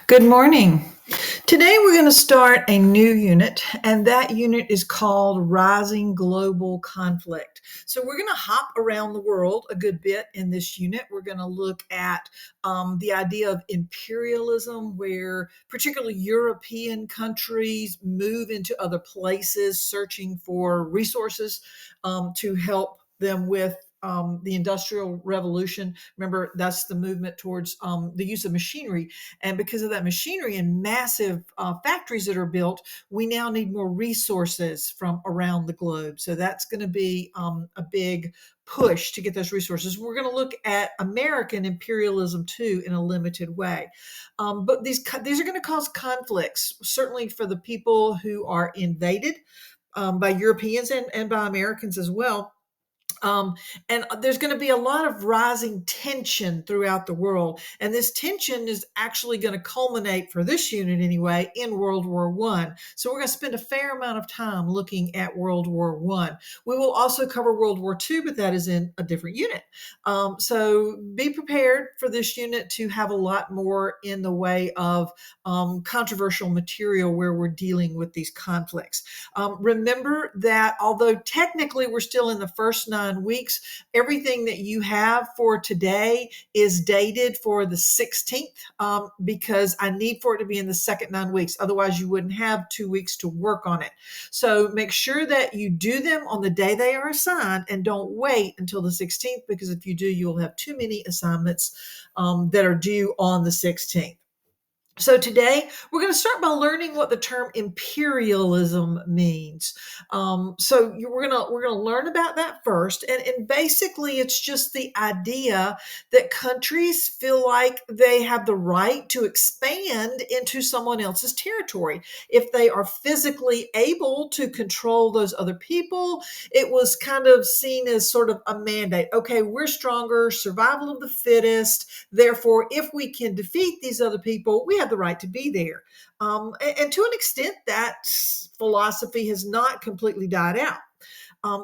Good morning. Today we're going to start a new unit, and that unit is called Rising Global Conflict. So we're going to hop around the world a good bit in this unit. We're going to look at the idea of imperialism, where particularly European countries move into other places searching for resources to help them with the Industrial Revolution. Remember, that's the movement towards the use of machinery. And because of that machinery and massive factories that are built, we now need more resources from around the globe. So that's going to be a big push to get those resources. We're going to look at American imperialism too in a limited way. But these are going to cause conflicts, certainly for the people who are invaded by Europeans and by Americans as well. Um, and there's going to be a lot of rising tension throughout the world. And this tension is actually going to culminate, for this unit anyway, in World War I. So we're going to spend a fair amount of time looking at World War I. We will also cover World War II, but that is in a different unit. So be prepared for this unit to have a lot more in the way of controversial material where we're dealing with these conflicts. Remember that although technically we're still in the first 9 weeks, everything that you have for today is dated for the 16th because I need for it to be in the second 9 weeks. Otherwise, you wouldn't have 2 weeks to work on it. So make sure that you do them on the day they are assigned and don't wait until the 16th, because if you do, you'll have too many assignments that are due on the 16th. So today we're going to start by learning what the term imperialism means. We're going to learn about that first, and basically it's just the idea that countries feel like they have the right to expand into someone else's territory if they are physically able to control those other people. It was kind of seen as sort of a mandate. Okay, we're stronger, survival of the fittest. Therefore, if we can defeat these other people, we have the right to be there. And to an extent, that philosophy has not completely died out.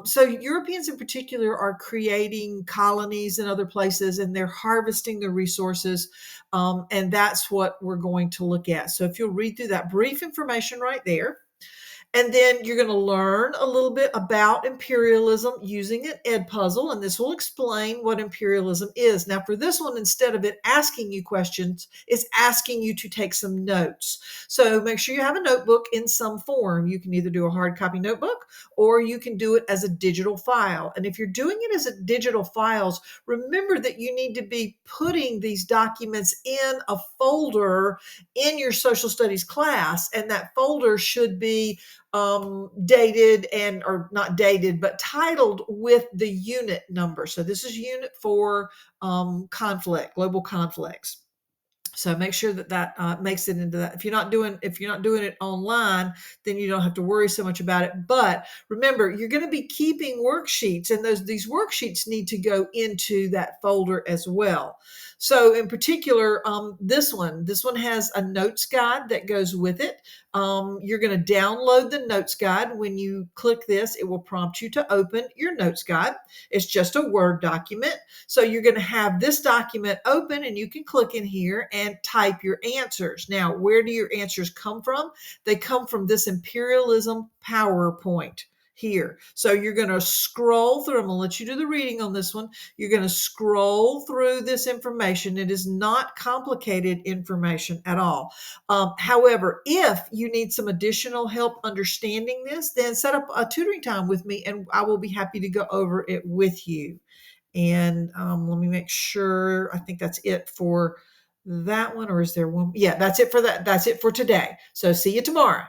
So Europeans in particular are creating colonies in other places, and they're harvesting the resources. And that's what we're going to look at. So if you'll read through that brief information right there. And then you're going to learn a little bit about imperialism using an Edpuzzle, and this will explain what imperialism is. Now, for this one, instead of it asking you questions, it's asking you to take some notes. So make sure you have a notebook in some form. You can either do a hard copy notebook or you can do it as a digital file. And if you're doing it as a digital files, remember that you need to be putting these documents in a folder in your social studies class, and that folder should be dated or not dated, but titled with the unit number. So this is unit 4, conflict, global conflicts. So make sure that makes it into that. If you're not doing it online, then you don't have to worry so much about it. But remember, you're going to be keeping worksheets, and these worksheets need to go into that folder as well. So in particular, this one has a notes guide that goes with it. You're going to download the notes guide. When you click this, it will prompt you to open your notes guide. It's just a Word document. So you're going to have this document open, and you can click in here and type your answers. Now, where do your answers come from? They come from this imperialism PowerPoint here. So you're going to scroll through. I'm going to let you do the reading on this one. You're going to scroll through this information. It is not complicated information at all. However, if you need some additional help understanding this, then set up a tutoring time with me, and I will be happy to go over it with you. And let me make sure. I think that's it for that one, or is there one? Yeah, that's it for that. That's it for today. So see you tomorrow.